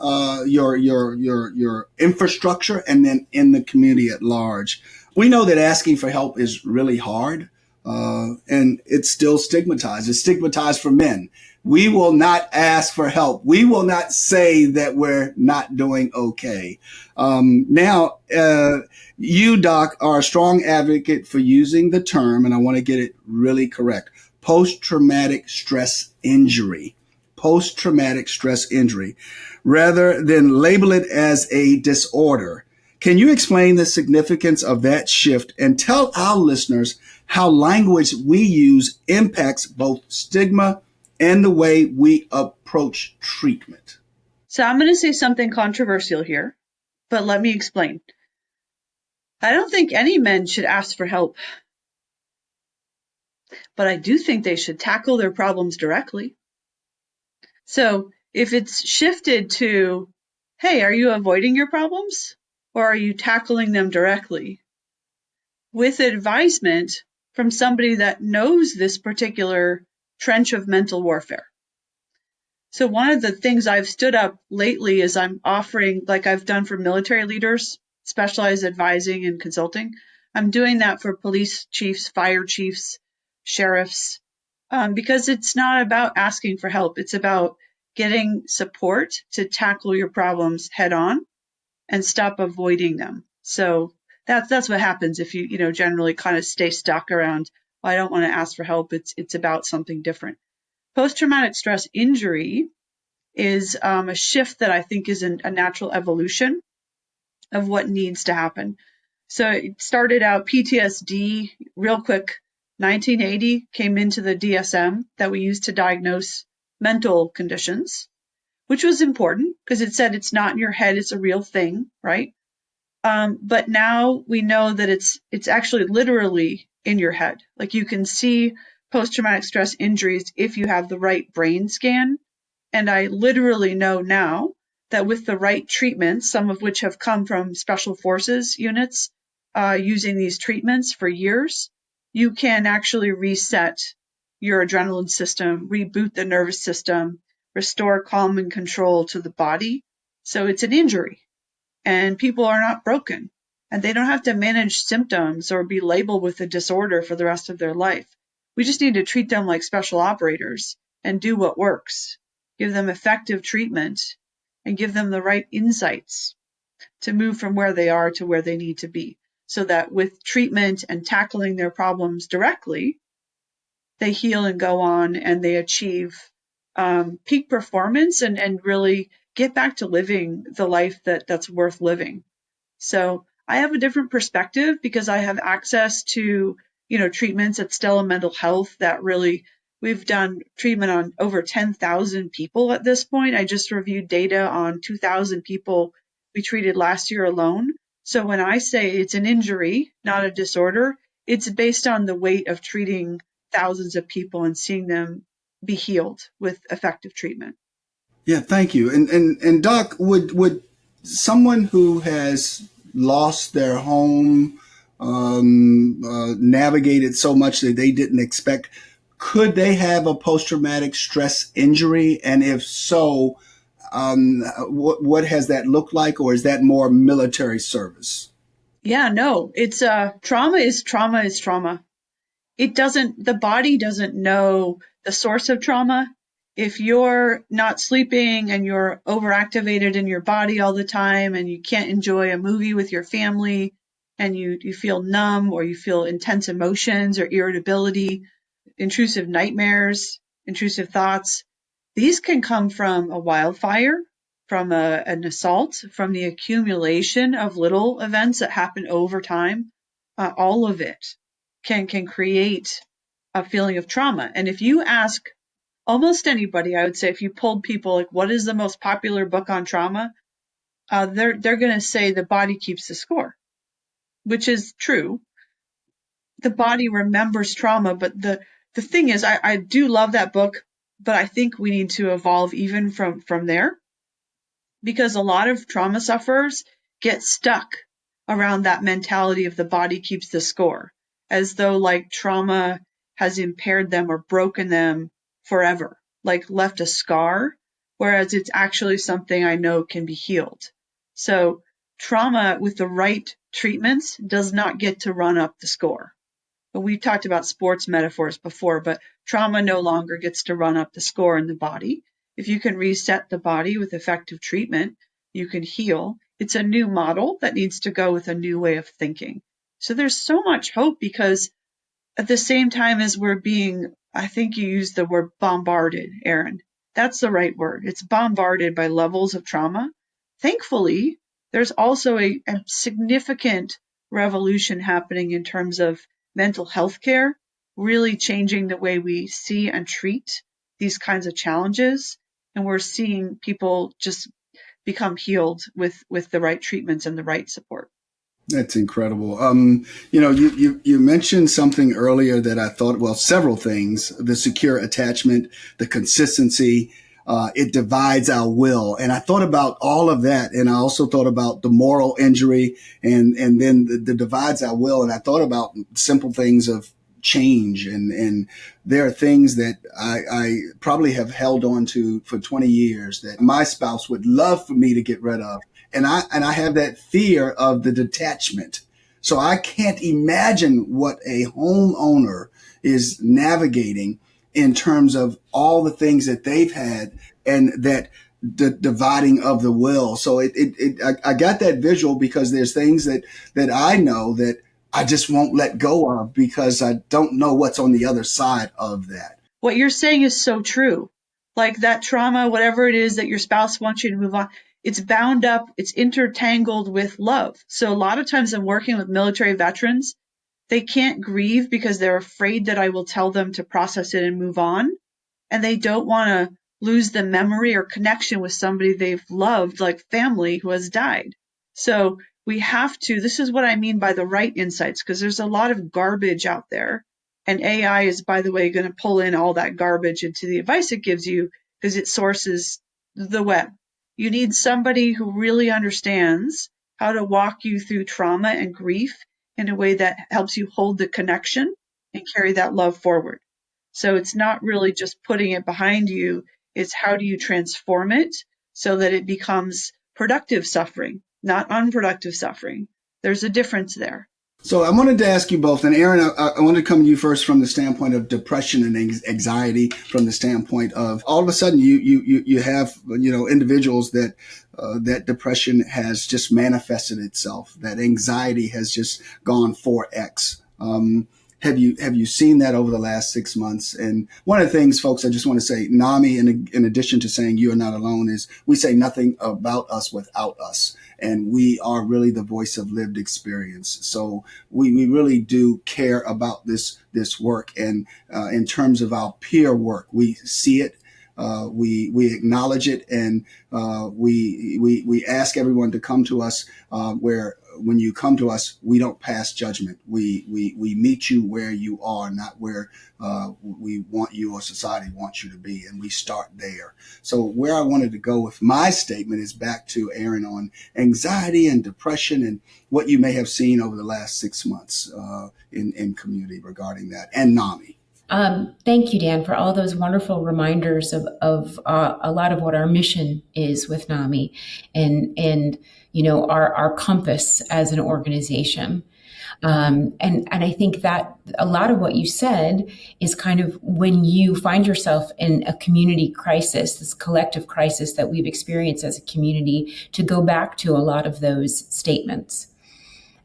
your infrastructure and then in the community at large. We know that asking for help is really hard, and it's still stigmatized. It's stigmatized for men. We will not ask for help. We will not say that we're not doing okay. Now, you, Doc, are a strong advocate for using the term, and I want to get it really correct, post-traumatic stress injury. Post-traumatic stress injury, rather than label it as a disorder. Can you explain the significance of that shift and tell our listeners how language we use impacts both stigma and the way we approach treatment? So I'm going to say something controversial here, but let me explain. I don't think any men should ask for help, but I do think they should tackle their problems directly. So if it's shifted to, hey, are you avoiding your problems or are you tackling them directly with advisement from somebody that knows this particular trench of mental warfare? So one of the things I've stood up lately is I'm offering, like I've done for military leaders, specialized advising and consulting. I'm doing that for police chiefs, fire chiefs, sheriffs, because it's not about asking for help. It's about getting support to tackle your problems head on and stop avoiding them. So that's what happens if you generally kind of stay stuck around, well, I don't want to ask for help. It's about something different. Post-traumatic stress injury is a shift that I think is a natural evolution of what needs to happen. So it started out PTSD, real quick, 1980 came into the DSM that we use to diagnose mental conditions, which was important because it said it's not in your head, it's a real thing, right? But now we know that it's actually literally in your head. Like you can see post-traumatic stress injuries if you have the right brain scan. And I literally know now that with the right treatments, some of which have come from special forces units using these treatments for years, you can actually reset your adrenaline system, reboot the nervous system, restore calm and control to the body. So it's an injury and people are not broken and they don't have to manage symptoms or be labeled with a disorder for the rest of their life. We just need to treat them like special operators and do what works, give them effective treatment and give them the right insights to move from where they are to where they need to be, so that with treatment and tackling their problems directly, they heal and go on and they achieve peak performance and really get back to living the life that's worth living. So I have a different perspective because I have access to, treatments at Stella Mental Health that really, we've done treatment on over 10,000 people at this point. I just reviewed data on 2,000 people we treated last year alone. So when I say it's an injury, not a disorder, it's based on the weight of treating thousands of people and seeing them be healed with effective treatment. Yeah, thank you. And Doc, would someone who has lost their home, navigated so much that they didn't expect, could they have a post-traumatic stress injury? And if so, what has that looked like, or is that more military service? Yeah, no, it's trauma is trauma is trauma. The body doesn't know the source of trauma. If you're not sleeping and you're overactivated in your body all the time and you can't enjoy a movie with your family and you feel numb or you feel intense emotions or irritability, intrusive nightmares, intrusive thoughts, these can come from a wildfire, from an assault, from the accumulation of little events that happen over time. All of it can create a feeling of trauma. And if you ask almost anybody, I would say if you polled people like, what is the most popular book on trauma? They're going to say The Body Keeps the Score, which is true. The body remembers trauma, but the thing is, I do love that book, but I think we need to evolve even from there, because a lot of trauma sufferers get stuck around that mentality of the body keeps the score, as though like trauma has impaired them or broken them forever, like left a scar, whereas it's actually something I know can be healed. So trauma with the right treatments does not get to run up the score. But we've talked about sports metaphors before, but trauma no longer gets to run up the score in the body. If you can reset the body with effective treatment, you can heal. It's a new model that needs to go with a new way of thinking. So there's so much hope, because at the same time as we're being, I think you used the word bombarded, Erin. That's the right word. It's bombarded by levels of trauma. Thankfully, there's also a significant revolution happening in terms of mental health care, really changing the way we see and treat these kinds of challenges. And we're seeing people just become healed with the right treatments and the right support. That's incredible. You mentioned something earlier that I thought, well, several things: the secure attachment, the consistency. It divides our will, and I thought about all of that, and I also thought about the moral injury, and then the divides our will, and I thought about simple things of change, and there are things that I probably have held on to for 20 years that my spouse would love for me to get rid of. And I have that fear of the detachment. So I can't imagine what a homeowner is navigating in terms of all the things that they've had, and that the dividing of the will. So I got that visual, because there's things that I know that I just won't let go of, because I don't know what's on the other side of that. What you're saying is so true. Like that trauma, whatever it is that your spouse wants you to move on, it's bound up, it's intertangled with love. So a lot of times I'm working with military veterans, they can't grieve because they're afraid that I will tell them to process it and move on. And they don't want to lose the memory or connection with somebody they've loved, like family who has died. So we have to, this is what I mean by the right insights, because there's a lot of garbage out there. And AI is, by the way, going to pull in all that garbage into the advice it gives you, because it sources the web. You need somebody who really understands how to walk you through trauma and grief in a way that helps you hold the connection and carry that love forward. So it's not really just putting it behind you, it's how do you transform it so that it becomes productive suffering, not unproductive suffering. There's a difference there. So I wanted to ask you both, and Erin, I wanted to come to you first from the standpoint of depression and anxiety, from the standpoint of all of a sudden you have individuals that that depression has just manifested itself, that anxiety has just gone 4x. Have you seen that over the last 6 months? And one of the things, folks, I just want to say, NAMI, in addition to saying you are not alone, is we say nothing about us without us. And we are really the voice of lived experience. So we really do care about this work. And in terms of our peer work, we see it. we acknowledge it, and we ask everyone to come to us where when you come to us, we don't pass judgment. We meet you where you are, not where we want you or society wants you to be, and we start there. So where I wanted to go with my statement is back to Erin on anxiety and depression and what you may have seen over the last 6 months in community regarding that, and NAMI. Thank you, Dan, for all those wonderful reminders of a lot of what our mission is with NAMI and our compass as an organization. And I think that a lot of what you said is kind of when you find yourself in a community crisis, this collective crisis that we've experienced as a community, to go back to a lot of those statements.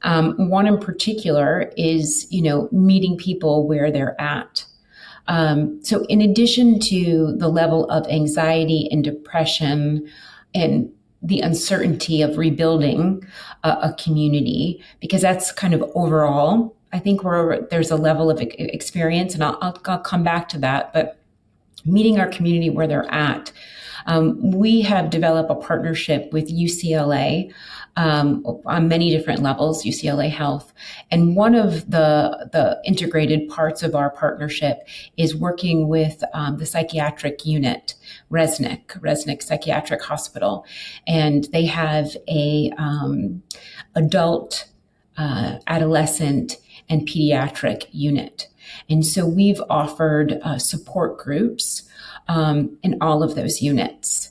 One in particular is, meeting people where they're at. So in addition to the level of anxiety and depression and the uncertainty of rebuilding a community, because that's kind of overall, I think there's a level of experience, and I'll come back to that, but meeting our community where they're at. We have developed a partnership with UCLA on many different levels, UCLA Health. And one of the integrated parts of our partnership is working with the psychiatric unit, Resnick Psychiatric Hospital. And they have a adult, adolescent, and pediatric unit. And so we've offered support groups in all of those units.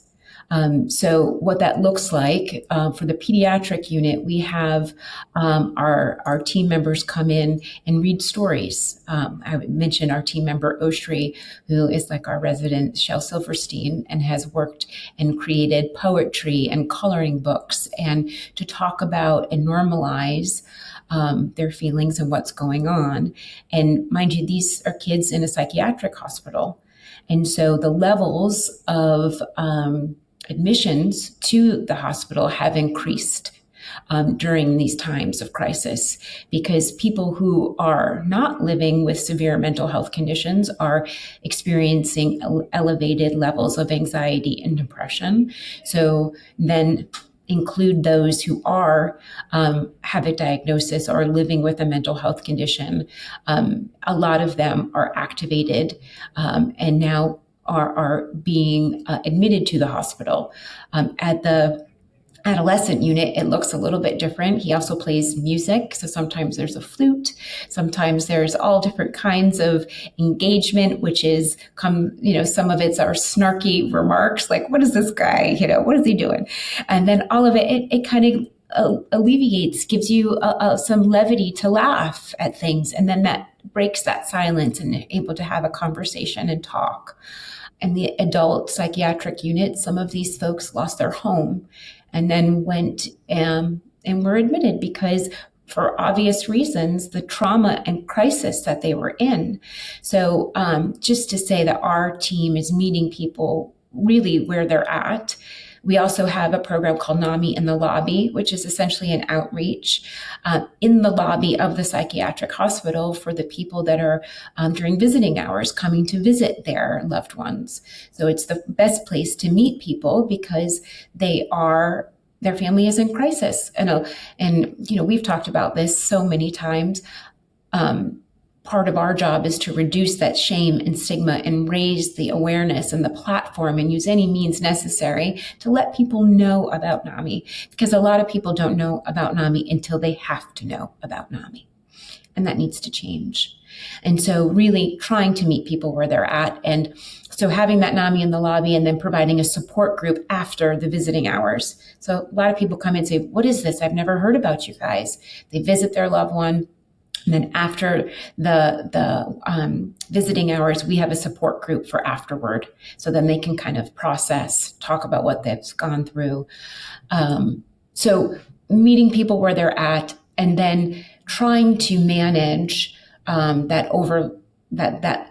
So what that looks like for the pediatric unit, we have our team members come in and read stories. I would mention our team member Oshri, who is like our resident Shel Silverstein and has worked and created poetry and coloring books and to talk about and normalize their feelings and what's going on. And mind you, these are kids in a psychiatric hospital. And so the levels of admissions to the hospital have increased during these times of crisis, because people who are not living with severe mental health conditions are experiencing elevated levels of anxiety and depression. So then include those who have a diagnosis or living with a mental health condition. A lot of them are activated and now are being admitted to the hospital. At the adolescent unit, it looks a little bit different. He also plays music. So sometimes there's a flute. Sometimes there's all different kinds of engagement, which is some of it's our snarky remarks, like, what is this guy? What is he doing? And then all of it kind of alleviates, gives you some levity to laugh at things. And then that breaks that silence and able to have a conversation and talk. And the adult psychiatric unit, some of these folks lost their home and then went and were admitted because, for obvious reasons, the trauma and crisis that they were in. So just to say that our team is meeting people really where they're at. We also have a program called NAMI in the Lobby, which is essentially an outreach in the lobby of the psychiatric hospital for the people that are during visiting hours coming to visit their loved ones. So it's the best place to meet people because their family is in crisis. And we've talked about this so many times. Part of our job is to reduce that shame and stigma and raise the awareness and the platform and use any means necessary to let people know about NAMI, because a lot of people don't know about NAMI until they have to know about NAMI. And that needs to change. And so really trying to meet people where they're at. And so having that NAMI in the lobby and then providing a support group after the visiting hours. So a lot of people come in and say, what is this? I've never heard about you guys. They visit their loved one. And then after the visiting hours, we have a support group for afterward. So then they can kind of process, talk about what they've gone through. So meeting people where they're at and then trying to manage that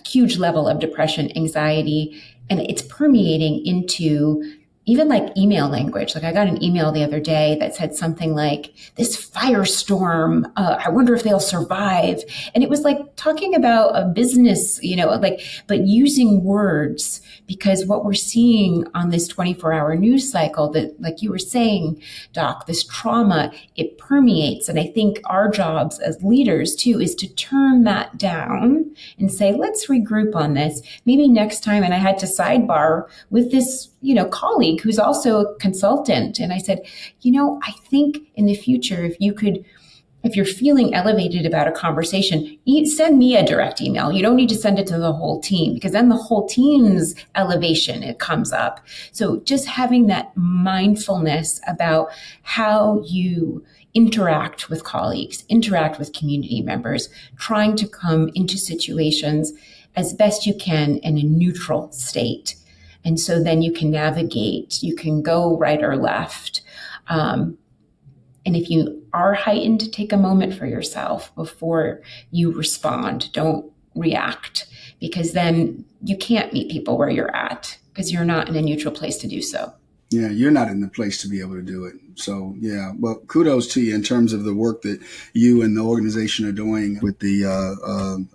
huge level of depression, anxiety, and it's permeating into even like email language. Like I got an email the other day that said something like, this firestorm, I wonder if they'll survive. And it was like talking about a business, but using words, because what we're seeing on this 24-hour news cycle that, like you were saying, Doc, this trauma, it permeates. And I think our jobs as leaders too is to turn that down and say, let's regroup on this. Maybe next time. And I had to sidebar with this, colleague who's also a consultant. And I said, I think in the future, if you're feeling elevated about a conversation, send me a direct email. You don't need to send it to the whole team, because then the whole team's elevation, it comes up. So just having that mindfulness about how you interact with colleagues, interact with community members, trying to come into situations as best you can in a neutral state. And so then you can navigate, you can go right or left. And if you are heightened, take a moment for yourself before you respond. Don't react, because then you can't meet people where you're at, because you're not in a neutral place to do so. Yeah, you're not in the place to be able to do it. So, yeah, well, kudos to you in terms of the work that you and the organization are doing with the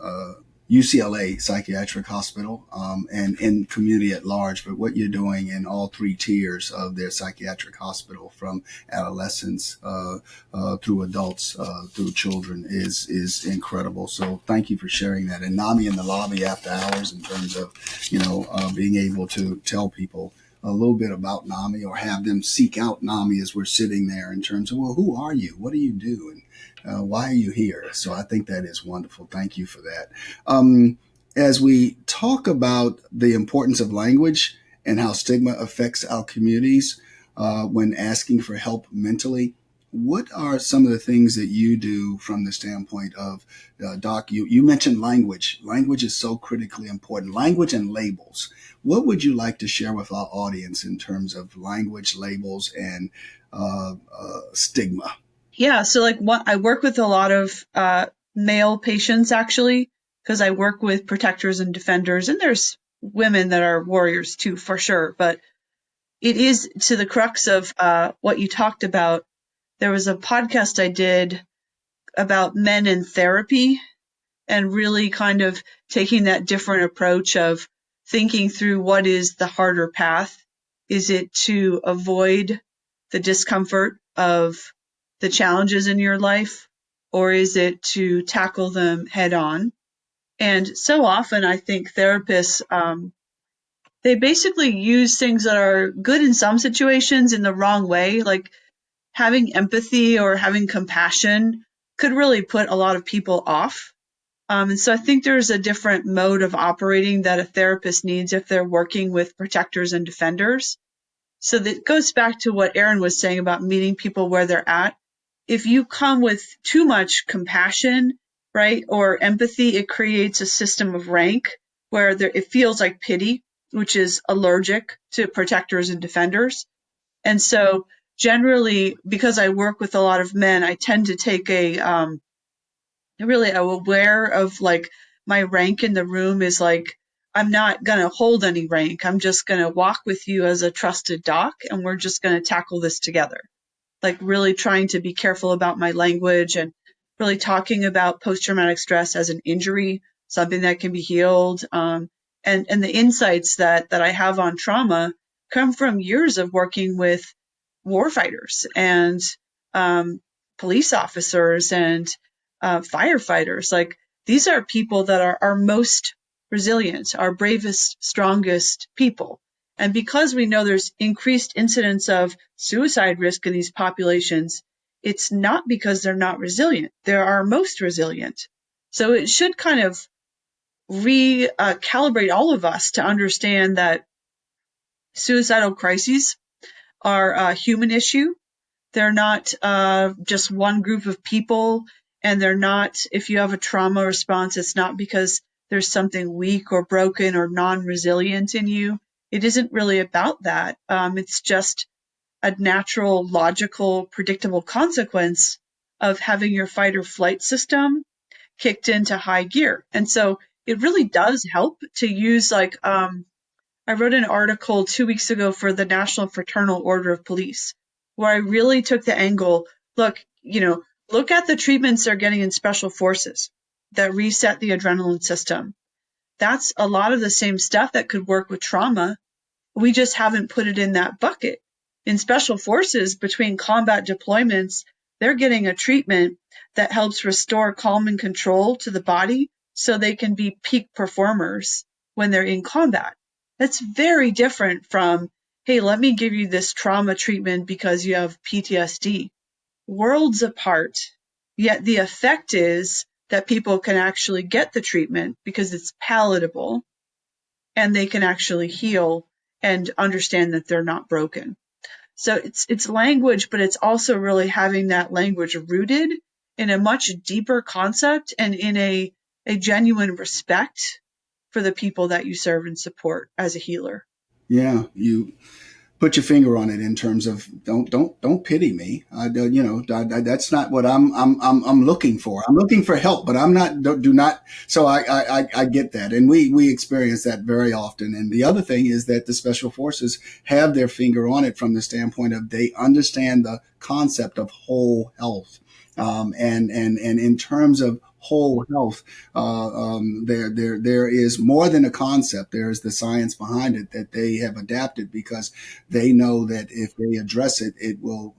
UCLA Psychiatric Hospital and in community at large, but what you're doing in all three tiers of their psychiatric hospital, from adolescents through adults, through children, is incredible. So thank you for sharing that. And NAMI in the lobby after hours, in terms of, being able to tell people a little bit about NAMI, or have them seek out NAMI as we're sitting there, in terms of, well, who are you? What do you do? And why are you here? So I think that is wonderful. Thank you for that. As we talk about the importance of language and how stigma affects our communities when asking for help mentally, what are some of the things that you do from the standpoint of, Doc, you mentioned language. Language is so critically important. Language and labels. What would you like to share with our audience in terms of language, labels, and stigma? Yeah, so I work with a lot of male patients, actually, because I work with protectors and defenders, and there's women that are warriors too, for sure. But it is to the crux of what you talked about. There was a podcast I did about men in therapy, and really kind of taking that different approach of thinking through what is the harder path. Is it to avoid the discomfort of the challenges in your life, or is it to tackle them head on? And so often I think therapists, they basically use things that are good in some situations in the wrong way. Like having empathy or having compassion could really put a lot of people off. And so I think there's a different mode of operating that a therapist needs if they're working with protectors and defenders. So that goes back to what Erin was saying about meeting people where they're at. If you come with too much compassion, right, or empathy, it creates a system of rank where it feels like pity, which is allergic to protectors and defenders. And so generally, because I work with a lot of men, I tend to take really aware of my rank in the room is I'm not going to hold any rank. I'm just going to walk with you as a trusted doc, and we're just going to tackle this together. Really trying to be careful about my language, and really talking about post-traumatic stress as an injury, something that can be healed. And the insights that I have on trauma come from years of working with warfighters and police officers and firefighters. These are people that are our most resilient, our bravest, strongest people. And because we know there's increased incidence of suicide risk in these populations, it's not because they're not resilient. They're our most resilient. So it should kind of recalibrate all of us to understand that suicidal crises are a human issue. They're not just one group of people, and they're not, if you have a trauma response, it's not because there's something weak or broken or non-resilient in you. It isn't really about that. It's just a natural, logical, predictable consequence of having your fight or flight system kicked into high gear. And so it really does help to use I wrote an article 2 weeks ago for the National Fraternal Order of Police, where I really took the angle, look at the treatments they're getting in special forces that reset the adrenaline system. That's a lot of the same stuff that could work with trauma. We just haven't put it in that bucket. In special forces, between combat deployments, they're getting a treatment that helps restore calm and control to the body so they can be peak performers when they're in combat. That's very different from, hey, let me give you this trauma treatment because you have PTSD. Worlds apart. Yet the effect is that people can actually get the treatment because it's palatable and they can actually heal and understand that they're not broken. So it's language, but it's also really having that language rooted in a much deeper concept and in a genuine respect for the people that you serve and support as a healer. Yeah, you put your finger on it in terms of don't pity me. That's not what I'm looking for. I'm looking for help, but I'm not. Do not. So I get that, and we experience that very often. And the other thing is that the special forces have their finger on it from the standpoint of they understand the concept of whole health, and in terms of whole health, there is more than a concept. There is the science behind it that they have adapted because they know that if they address it, it will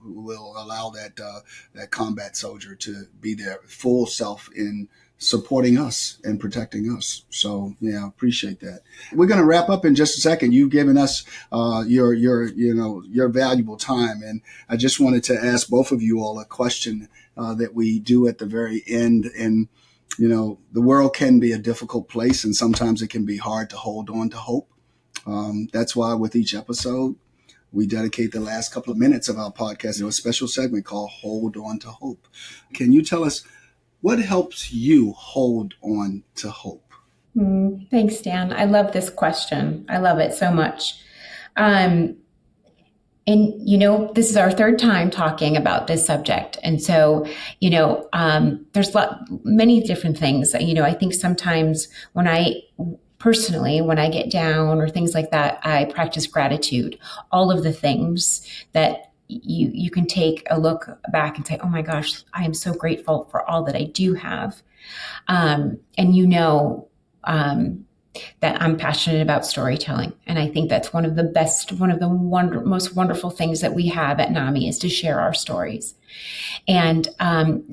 allow that combat soldier to be their full self in supporting us and protecting us. So yeah, appreciate that. We're going to wrap up in just a second. You've given us your valuable time, and I just wanted to ask both of you all a question that we do at the very end. And the world can be a difficult place, and sometimes it can be hard to hold on to hope. That's why with each episode, we dedicate the last couple of minutes of our podcast to a special segment called Hold On to Hope. Can you tell us what helps you hold on to hope? Thanks, Dan. I love this question. I love it so much. And, this is our third time talking about this subject. And so, there's many different things. I think sometimes when I get down or things like that, I practice gratitude. All of the things that you can take a look back and say, oh my gosh, I am so grateful for all that I do have. That I'm passionate about storytelling. And I think that's one of the most wonderful things that we have at NAMI is to share our stories. And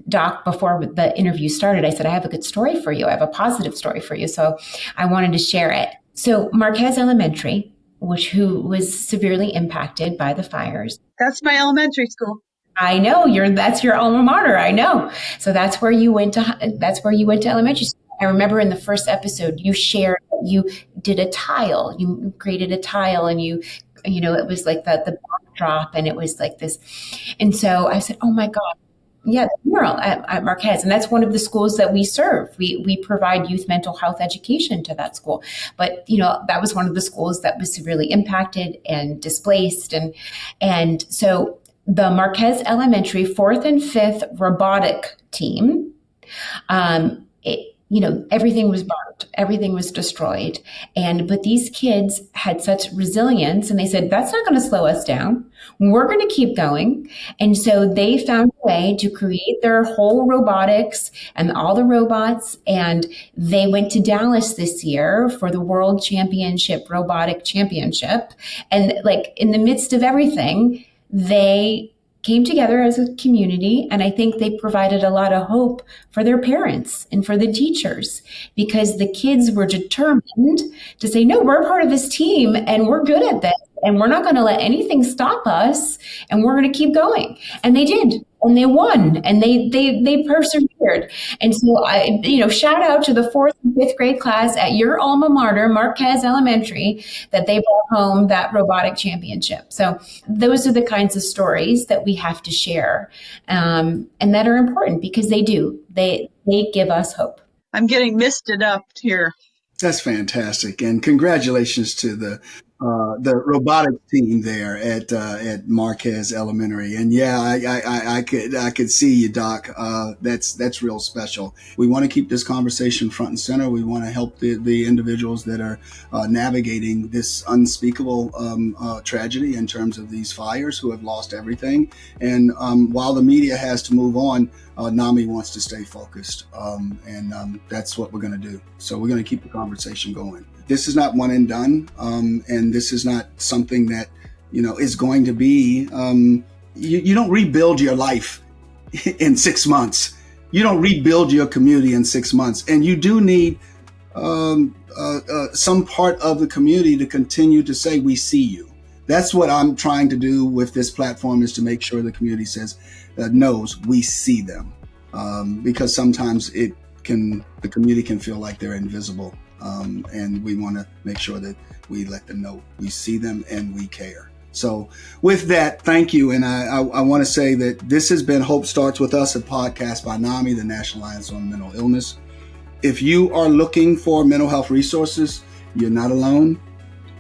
Doc, before the interview started, I said, I have a good story for you. I have a positive story for you. So I wanted to share it. So Marquez Elementary, who was severely impacted by the fires. That's my elementary school. I know that's your alma mater. I know. So that's where you went to elementary school. I remember in the first episode, you shared that you did a tile. You created a tile, and it was like the backdrop, and it was like this. And so I said, oh my God, yeah, the mural at Marquez. And that's one of the schools that we serve. We provide youth mental health education to that school. But, that was one of the schools that was severely impacted and displaced. And so the Marquez Elementary 4th and 5th robotic team, everything was burned, everything was destroyed. But these kids had such resilience, and they said, that's not going to slow us down. We're going to keep going. And so they found a way to create their whole robotics and all the robots. And they went to Dallas this year for the World Championship, Robotic Championship. And in the midst of everything, they came together as a community, and I think they provided a lot of hope for their parents and for the teachers, because the kids were determined to say, no, we're part of this team and we're good at this, and we're not going to let anything stop us, and we're going to keep going. And they did. And they won, and they persevered. And so shout out to the 4th and 5th grade class at your alma mater, Marquez Elementary, that they brought home that robotic championship. So those are the kinds of stories that we have to share, and that are important because they give us hope. I'm getting misted up here. That's fantastic. And congratulations to the the robotics team there at Marquez Elementary. And yeah, I could see you, Doc. That's real special. We want to keep this conversation front and center. We want to help the individuals that are navigating this unspeakable tragedy in terms of these fires, who have lost everything. And while the media has to move on, NAMI wants to stay focused, and that's what we're going to do. So we're going to keep the conversation going. This is not one and done, and this is not something that is going to be. You don't rebuild your life in 6 months. You don't rebuild your community in 6 months, and you do need some part of the community to continue to say, "We see you." That's what I'm trying to do with this platform, is to make sure the community knows we see them, because sometimes the community can feel like they're invisible, and we want to make sure that we let them know we see them and we care. So with that, thank you. And I want to say that this has been Hope Starts With Us, a podcast by NAMI, the National Alliance on Mental Illness. If you are looking for mental health resources, you're not alone.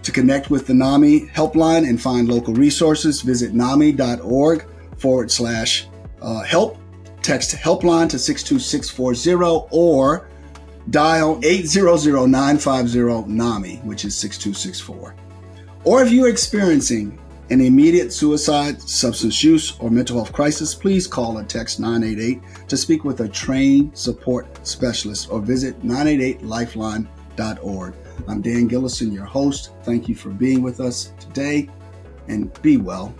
To connect with the NAMI HelpLine and find local resources, visit nami.org/help. Text HelpLine to 62640 or dial 800-950-NAMI, which is 6264. Or if you're experiencing an immediate suicide, substance use, or mental health crisis, please call or text 988 to speak with a trained support specialist, or visit 988lifeline.org. I'm Dan Gillison, your host. Thank you for being with us today, and be well.